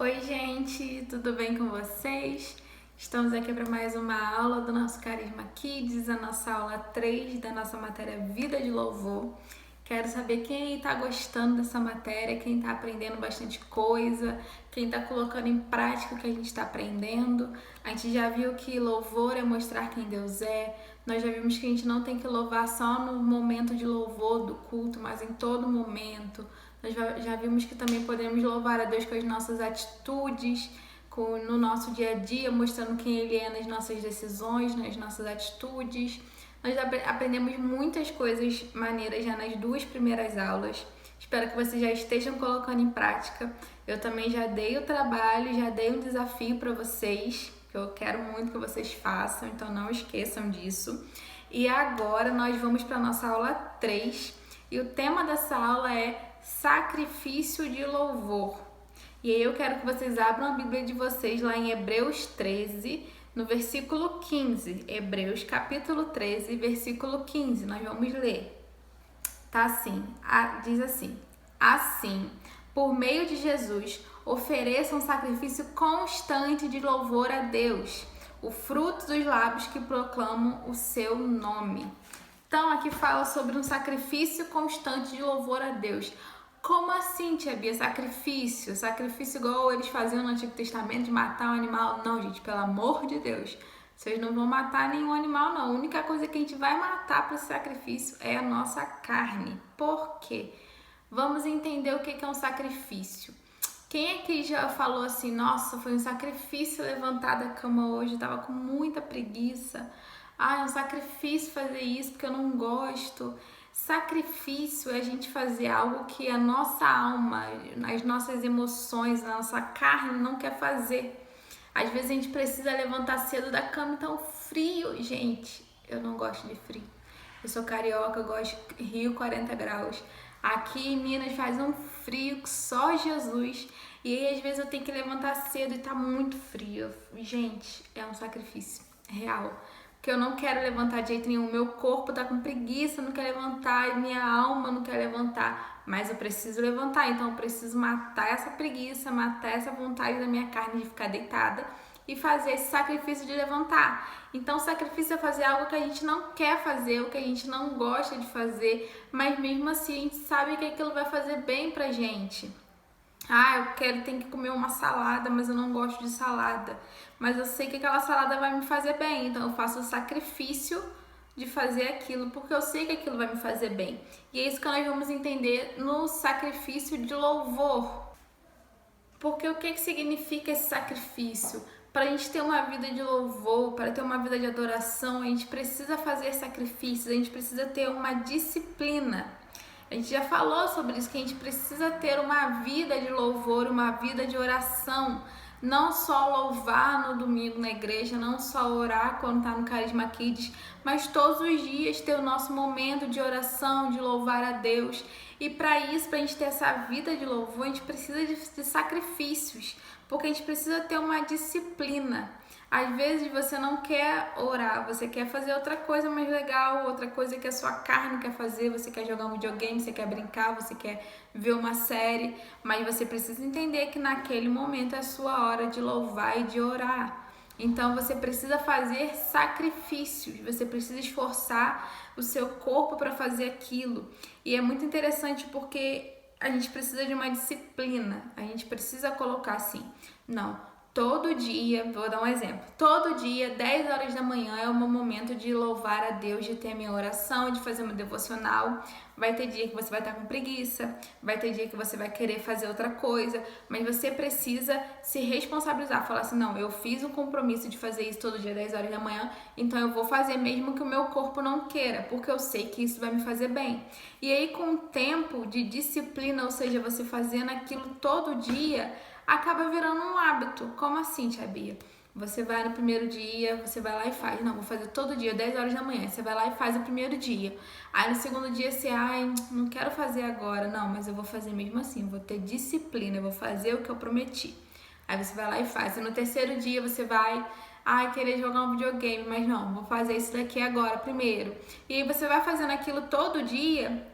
Oi, gente, tudo bem com vocês? Estamos aqui para mais uma aula do nosso Carisma Kids, a nossa aula 3 da nossa matéria Vida de Louvor. Quero saber quem está gostando dessa matéria, quem está aprendendo bastante coisa, quem está colocando em prática o que a gente está aprendendo. A gente já viu que louvor é mostrar quem Deus é. Nós já vimos que a gente não tem que louvar só no momento de louvor do culto, mas em todo momento. Nós já vimos que também podemos louvar a Deus com as nossas atitudes, no nosso dia a dia, mostrando quem Ele é nas nossas decisões, nas nossas atitudes. Nós aprendemos muitas coisas maneiras já nas duas primeiras aulas. Espero que vocês já estejam colocando em prática. Eu também já dei o trabalho, já dei um desafio para vocês, que eu quero muito que vocês façam, então não esqueçam disso. E agora nós vamos para a nossa aula 3, e o tema dessa aula é sacrifício de louvor. E aí eu quero que vocês abram a Bíblia de vocês lá em Hebreus 13, no versículo 15. Hebreus capítulo 13, versículo 15. Nós vamos ler. Tá assim, diz assim: assim, por meio de Jesus, ofereçam um sacrifício constante de louvor a Deus, o fruto dos lábios que proclamam o seu nome. Então, aqui fala sobre um sacrifício constante de louvor a Deus. Como assim, tia Bia? Sacrifício? Sacrifício igual eles faziam no Antigo Testamento, de matar um animal? Não, gente, pelo amor de Deus. Vocês não vão matar nenhum animal, não. A única coisa que a gente vai matar para esse sacrifício é a nossa carne. Por quê? Vamos entender o que é um sacrifício. Quem aqui já falou assim, nossa, foi um sacrifício levantar da cama hoje, tava com muita preguiça. Ah, é um sacrifício fazer isso porque eu não gosto. Sacrifício é a gente fazer algo que a nossa alma, as nossas emoções, a nossa carne não quer fazer. Às vezes a gente precisa levantar cedo da cama, tão frio. Gente, eu não gosto de frio. Eu sou carioca, eu gosto de Rio 40 graus. Aqui em Minas faz um frio que só Jesus. E aí às vezes eu tenho que levantar cedo e tá muito frio. Gente, é um sacrifício real. Porque eu não quero levantar de jeito nenhum. Meu corpo tá com preguiça, não quer levantar. Minha alma não quer levantar. Mas eu preciso levantar. Então eu preciso matar essa preguiça, matar essa vontade da minha carne de ficar deitada e fazer esse sacrifício de levantar. Então o sacrifício é fazer algo que a gente não quer fazer, o que a gente não gosta de fazer, mas mesmo assim a gente sabe que aquilo vai fazer bem pra gente. Ah, tenho que comer uma salada, mas eu não gosto de salada. Mas eu sei que aquela salada vai me fazer bem, então eu faço o sacrifício de fazer aquilo, porque eu sei que aquilo vai me fazer bem. E é isso que nós vamos entender no sacrifício de louvor. Porque o que significa esse sacrifício? Para a gente ter uma vida de louvor, para ter uma vida de adoração, a gente precisa fazer sacrifícios, a gente precisa ter uma disciplina. A gente já falou sobre isso, que a gente precisa ter uma vida de louvor, uma vida de oração. Não só louvar no domingo na igreja, não só orar quando tá no Carisma Kids, mas todos os dias ter o nosso momento de oração, de louvar a Deus. E para isso, para a gente ter essa vida de louvor, a gente precisa de sacrifícios, porque a gente precisa ter uma disciplina. Às vezes você não quer orar, você quer fazer outra coisa mais legal, outra coisa que a sua carne quer fazer, você quer jogar um videogame, você quer brincar, você quer ver uma série, mas você precisa entender que naquele momento é a sua hora de louvar e de orar. Então você precisa fazer sacrifícios, você precisa esforçar o seu corpo para fazer aquilo. E é muito interessante porque a gente precisa de uma disciplina, a gente precisa colocar assim, não. Todo dia, vou dar um exemplo, todo dia, 10 horas da manhã é o meu momento de louvar a Deus, de ter a minha oração, de fazer meu devocional. Vai ter dia que você vai estar com preguiça, vai ter dia que você vai querer fazer outra coisa, mas você precisa se responsabilizar, falar assim, não, eu fiz um compromisso de fazer isso todo dia, 10 horas da manhã, então eu vou fazer mesmo que o meu corpo não queira, porque eu sei que isso vai me fazer bem. E aí com o tempo de disciplina, ou seja, você fazendo aquilo todo dia, acaba virando um hábito. Como assim, tia Bia? Você vai no primeiro dia, você vai lá e faz. Não, vou fazer todo dia, 10 horas da manhã. Você vai lá e faz o primeiro dia. Aí no segundo dia você, não quero fazer agora. Não, mas eu vou fazer mesmo assim. Eu vou ter disciplina, eu vou fazer o que eu prometi. Aí você vai lá e faz. E no terceiro dia você vai, querer jogar um videogame. Mas não, vou fazer isso daqui agora primeiro. E aí você vai fazendo aquilo todo dia.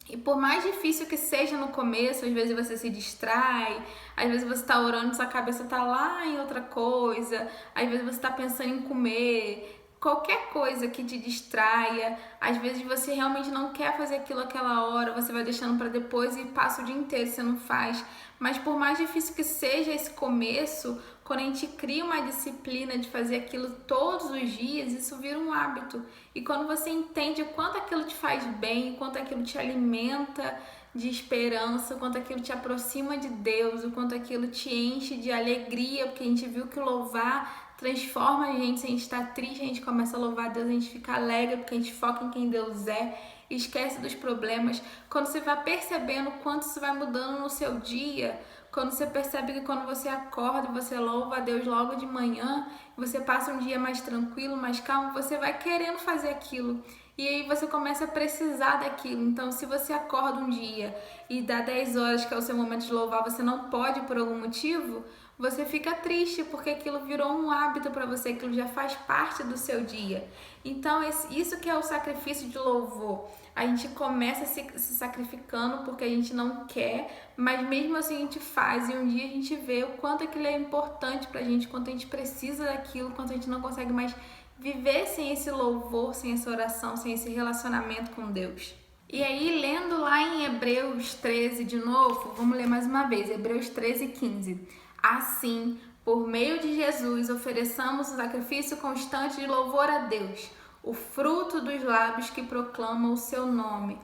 E por mais difícil que seja no começo, às vezes você se distrai, às vezes você tá orando e sua cabeça tá lá em outra coisa, às vezes você tá pensando em comer, qualquer coisa que te distraia, às vezes você realmente não quer fazer aquilo aquela hora, você vai deixando para depois e passa o dia inteiro, você não faz. Mas por mais difícil que seja esse começo, quando a gente cria uma disciplina de fazer aquilo todos os dias, isso vira um hábito. E quando você entende o quanto aquilo te faz bem, o quanto aquilo te alimenta de esperança, o quanto aquilo te aproxima de Deus, o quanto aquilo te enche de alegria, porque a gente viu que louvar transforma a gente. Se a gente está triste, a gente começa a louvar a Deus, a gente fica alegre, porque a gente foca em quem Deus é, esquece dos problemas. Quando você vai percebendo o quanto isso vai mudando no seu dia, quando você percebe que quando você acorda, você louva a Deus logo de manhã, você passa um dia mais tranquilo, mais calmo, você vai querendo fazer aquilo. E aí você começa a precisar daquilo. Então, se você acorda um dia e dá 10 horas, que é o seu momento de louvar, você não pode por algum motivo, você fica triste, porque aquilo virou um hábito para você, aquilo já faz parte do seu dia. Então, isso que é o sacrifício de louvor. A gente começa se sacrificando porque a gente não quer, mas mesmo assim a gente faz, e um dia a gente vê o quanto aquilo é importante pra gente, quanto a gente precisa daquilo, quanto a gente não consegue mais viver sem esse louvor, sem essa oração, sem esse relacionamento com Deus. E aí, lendo lá em Hebreus 13 de novo, vamos ler mais uma vez, Hebreus 13:15. Assim, por meio de Jesus, ofereçamos o sacrifício constante de louvor a Deus, o fruto dos lábios que proclamam o seu nome.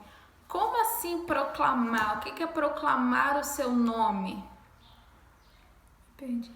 Como assim proclamar? O que é proclamar o seu nome? Perdi.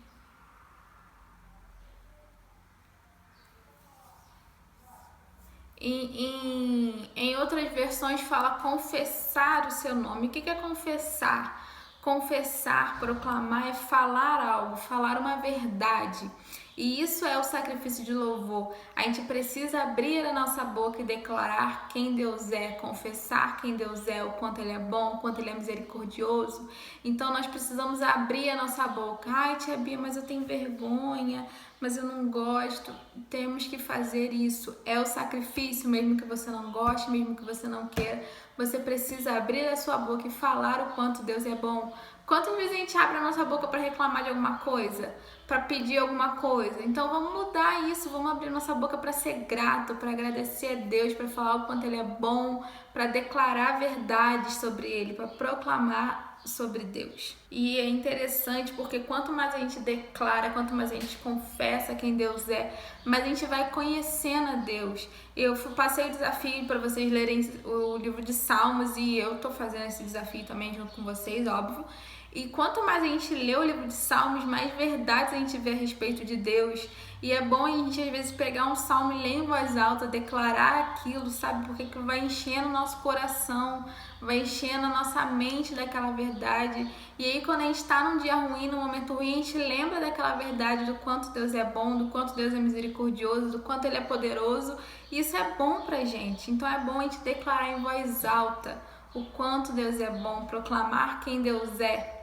Em outras versões fala confessar o seu nome. O que é confessar? Confessar, proclamar é falar algo, falar uma verdade. E isso é o sacrifício de louvor. A gente precisa abrir a nossa boca e declarar quem Deus é, confessar quem Deus é, o quanto Ele é bom, o quanto Ele é misericordioso. Então nós precisamos abrir a nossa boca. Ai, tia Bia, mas eu tenho vergonha, mas eu não gosto. Temos que fazer isso. É o sacrifício, mesmo que você não goste, mesmo que você não queira. Você precisa abrir a sua boca e falar o quanto Deus é bom. Quantas vezes a gente abre a nossa boca para reclamar de alguma coisa? Para pedir alguma coisa? Então vamos mudar isso, vamos abrir nossa boca para ser grato, para agradecer a Deus, para falar o quanto Ele é bom, para declarar verdades sobre Ele, para proclamar sobre Deus. E é interessante porque quanto mais a gente declara, quanto mais a gente confessa quem Deus é, mais a gente vai conhecendo a Deus. Eu passei o desafio para vocês lerem o livro de Salmos e eu tô fazendo esse desafio também junto com vocês, óbvio. E quanto mais a gente lê o livro de Salmos, mais verdades a gente vê a respeito de Deus. E é bom a gente às vezes pegar um salmo e ler em voz alta, declarar aquilo, sabe? Porque que vai enchendo o nosso coração, vai enchendo a nossa mente daquela verdade. E aí quando a gente está num dia ruim, num momento ruim, a gente lembra daquela verdade, do quanto Deus é bom, do quanto Deus é misericordioso, do quanto Ele é poderoso. E isso é bom pra gente. Então é bom a gente declarar em voz alta o quanto Deus é bom, proclamar quem Deus é.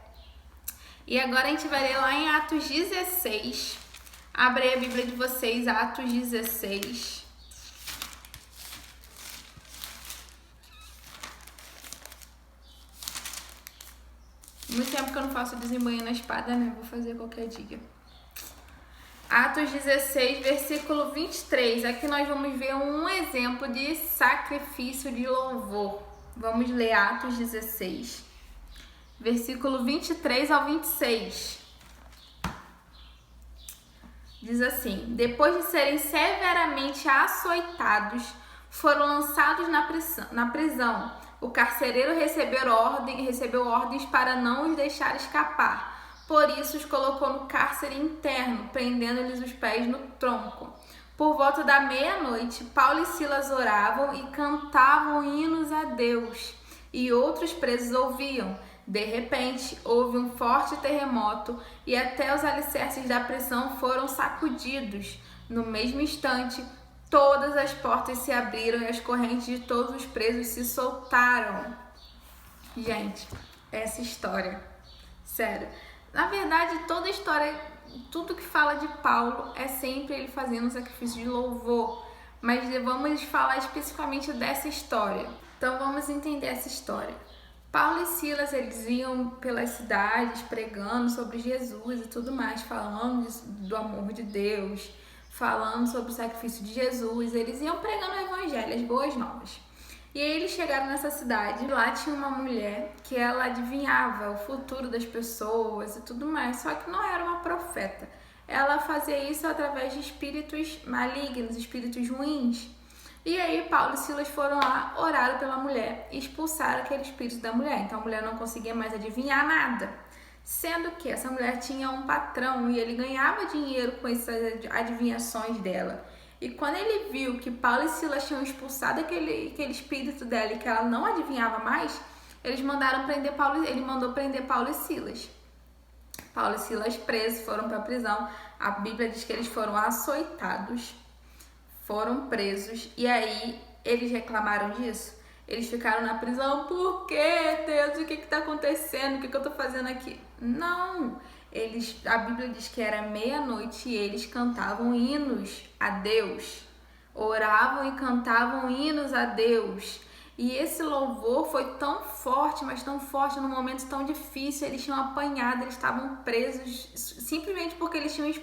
E agora a gente vai ler lá em Atos 16. Abre aí a Bíblia de vocês, Atos 16. Muito tempo que eu não faço desembanhando a espada, né? Vou fazer qualquer dia. Atos 16, versículo 23. Aqui nós vamos ver um exemplo de sacrifício de louvor. Vamos ler Atos 16. Versículo 23 ao 26. Diz assim: depois de serem severamente açoitados, foram lançados na prisão. O carcereiro recebeu ordens para não os deixar escapar. Por isso os colocou no cárcere interno, prendendo-lhes os pés no tronco. Por volta da meia-noite, Paulo e Silas oravam e cantavam hinos a Deus, e outros presos ouviam. De repente, houve um forte terremoto e até os alicerces da prisão foram sacudidos. No mesmo instante, todas as portas se abriram e as correntes de todos os presos se soltaram. Gente, essa história, sério. Na verdade, toda a história, tudo que fala de Paulo é sempre ele fazendo um sacrifício de louvor. Mas vamos falar especificamente dessa história. Então vamos entender essa história. Paulo e Silas, eles iam pelas cidades pregando sobre Jesus e tudo mais, falando do amor de Deus, falando sobre o sacrifício de Jesus. Eles iam pregando o evangelho, as boas novas. E aí eles chegaram nessa cidade, e lá tinha uma mulher que ela adivinhava o futuro das pessoas e tudo mais, só que não era uma profeta. Ela fazia isso através de espíritos malignos, espíritos ruins. E aí Paulo e Silas foram lá, oraram pela mulher e expulsaram aquele espírito da mulher. Então a mulher não conseguia mais adivinhar nada. Sendo que essa mulher tinha um patrão e ele ganhava dinheiro com essas adivinhações dela. E quando ele viu que Paulo e Silas tinham expulsado aquele espírito dela e que ela não adivinhava mais, ele mandou prender Paulo e Silas. Paulo e Silas presos, foram para a prisão. A Bíblia diz que eles foram açoitados, foram presos, e aí eles reclamaram disso. Eles ficaram na prisão. Por quê, Deus? O que está acontecendo? O que eu estou fazendo aqui? Não, a Bíblia diz que era meia-noite e eles cantavam hinos a Deus, oravam e cantavam hinos a Deus. E esse louvor foi tão forte, mas tão forte, num momento tão difícil. Eles tinham apanhado, eles estavam presos simplesmente porque eles tinham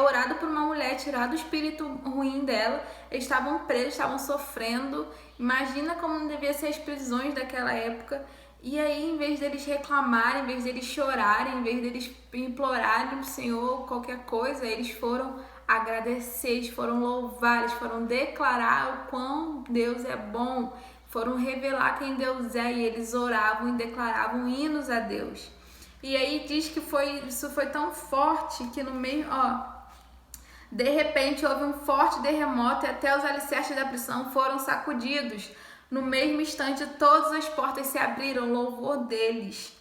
orado por uma mulher, tirado o espírito ruim dela. Eles estavam presos, estavam sofrendo. Imagina como não devia ser as prisões daquela época. E aí, em vez deles reclamarem, em vez deles chorarem, em vez deles implorarem pro Senhor qualquer coisa, eles foram agradecer, eles foram louvar, eles foram declarar o quão Deus é bom, foram revelar quem Deus é, e eles oravam e declaravam hinos a Deus. E aí diz que isso foi tão forte que no meio, de repente houve um forte terremoto e até os alicerces da prisão foram sacudidos. No mesmo instante, todas as portas se abriram, o louvor deles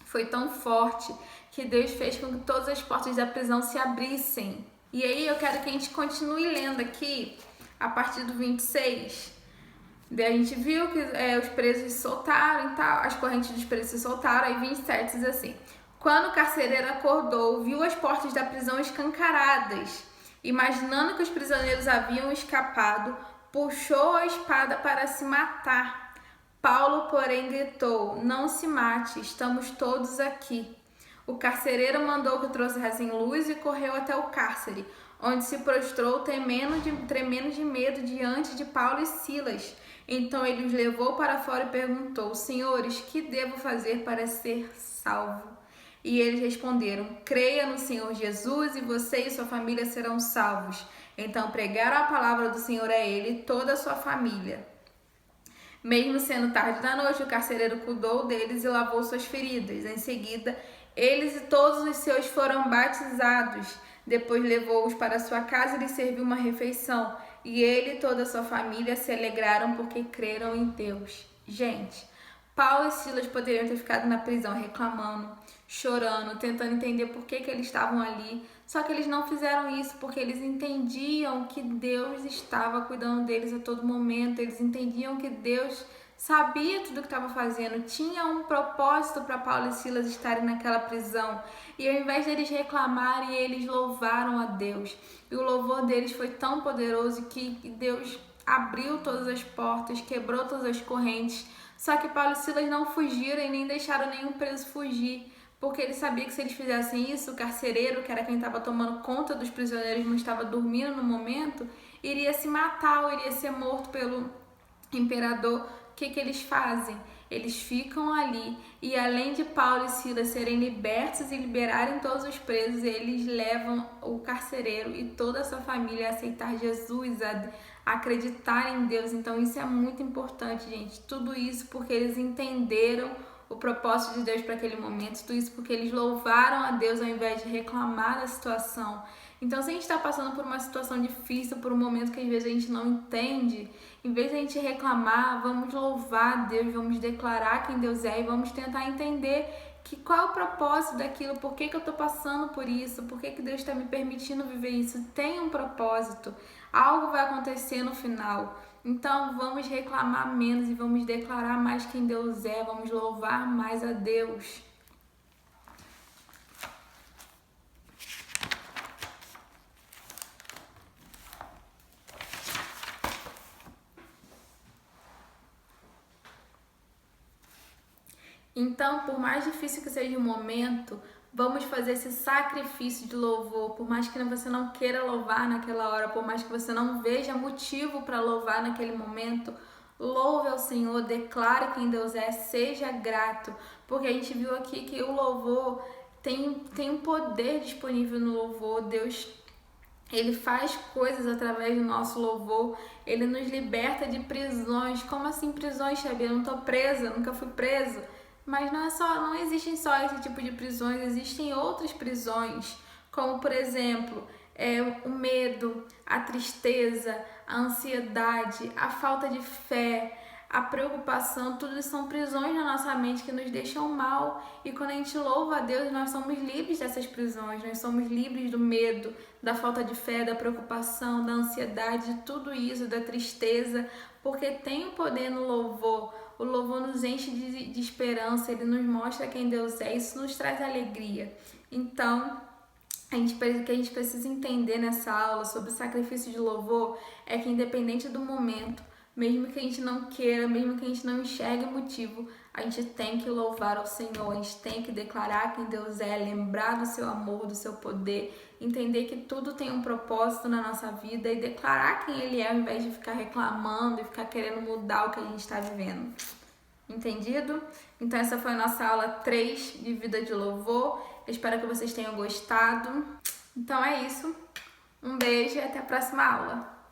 foi tão forte que Deus fez com que todas as portas da prisão se abrissem. E aí eu quero que a gente continue lendo aqui, a partir do 26. A gente viu que os presos se soltaram e tal, as correntes dos presos se soltaram, aí 27 diz assim: quando o carcereiro acordou, viu as portas da prisão escancaradas. Imaginando que os prisioneiros haviam escapado, puxou a espada para se matar. Paulo, porém, gritou: não se mate, estamos todos aqui. O carcereiro mandou que trouxessem luz e correu até o cárcere, onde se prostrou tremendo de medo diante de Paulo e Silas. Então ele os levou para fora e perguntou: senhores, que devo fazer para ser salvo? E eles responderam: creia no Senhor Jesus e você e sua família serão salvos. Então pregaram a palavra do Senhor a ele e toda a sua família. Mesmo sendo tarde da noite, o carcereiro cuidou deles e lavou suas feridas. Em seguida, eles e todos os seus foram batizados. Depois levou-os para sua casa e lhes serviu uma refeição. E ele e toda a sua família se alegraram porque creram em Deus. Gente, Paulo e Silas poderiam ter ficado na prisão reclamando, chorando, tentando entender por que eles estavam ali. Só que eles não fizeram isso porque eles entendiam que Deus estava cuidando deles a todo momento. Eles entendiam que Deus sabia tudo o que estava fazendo, tinha um propósito para Paulo e Silas estarem naquela prisão. E ao invés deles reclamarem, eles louvaram a Deus. E o louvor deles foi tão poderoso que Deus abriu todas as portas, quebrou todas as correntes. Só que Paulo e Silas não fugiram e nem deixaram nenhum preso fugir, porque ele sabia que se eles fizessem isso, o carcereiro, que era quem estava tomando conta dos prisioneiros, não estava dormindo no momento, iria se matar ou iria ser morto pelo imperador. O que eles fazem? Eles ficam ali e, além de Paulo e Silas serem libertos e liberarem todos os presos, eles levam o carcereiro e toda a sua família a aceitar Jesus, a acreditar em Deus. Então isso é muito importante, gente. Tudo isso porque eles entenderam o propósito de Deus para aquele momento, tudo isso porque eles louvaram a Deus ao invés de reclamar da situação. Então, se a gente está passando por uma situação difícil, por um momento que às vezes a gente não entende, em vez de a gente reclamar, vamos louvar a Deus, vamos declarar quem Deus é e vamos tentar entender qual é o propósito daquilo, por que eu estou passando por isso, por que Deus está me permitindo viver isso. Tem um propósito, algo vai acontecer no final. Então vamos reclamar menos e vamos declarar mais quem Deus é, vamos louvar mais a Deus. Então, por mais difícil que seja o momento, vamos fazer esse sacrifício de louvor. Por mais que você não queira louvar naquela hora, por mais que você não veja motivo para louvar naquele momento, louve ao Senhor, declare quem Deus é, seja grato, porque a gente viu aqui que o louvor tem um poder disponível no louvor. Deus, ele faz coisas através do nosso louvor, ele nos liberta de prisões. Como assim prisões, Xabi? Eu não tô presa, nunca fui preso. Mas não existem só esse tipo de prisões, existem outras prisões, como por exemplo, o medo, a tristeza, a ansiedade, a falta de fé, a preocupação. Tudo isso são prisões na nossa mente que nos deixam mal. E quando a gente louva a Deus, nós somos livres dessas prisões, nós somos livres do medo, da falta de fé, da preocupação, da ansiedade, de tudo isso, da tristeza, porque tem o poder no louvor. O louvor nos enche de esperança, ele nos mostra quem Deus é, isso nos traz alegria. Então, o que a gente precisa entender nessa aula sobre o sacrifício de louvor é que, independente do momento, mesmo que a gente não queira, mesmo que a gente não enxergue motivo, a gente tem que louvar ao Senhor, a gente tem que declarar quem Deus é, lembrar do seu amor, do seu poder, entender que tudo tem um propósito na nossa vida e declarar quem Ele é, ao invés de ficar reclamando e ficar querendo mudar o que a gente está vivendo. Entendido? Então essa foi a nossa aula 3 de Vida de Louvor. Eu espero que vocês tenham gostado. Então é isso. Um beijo e até a próxima aula.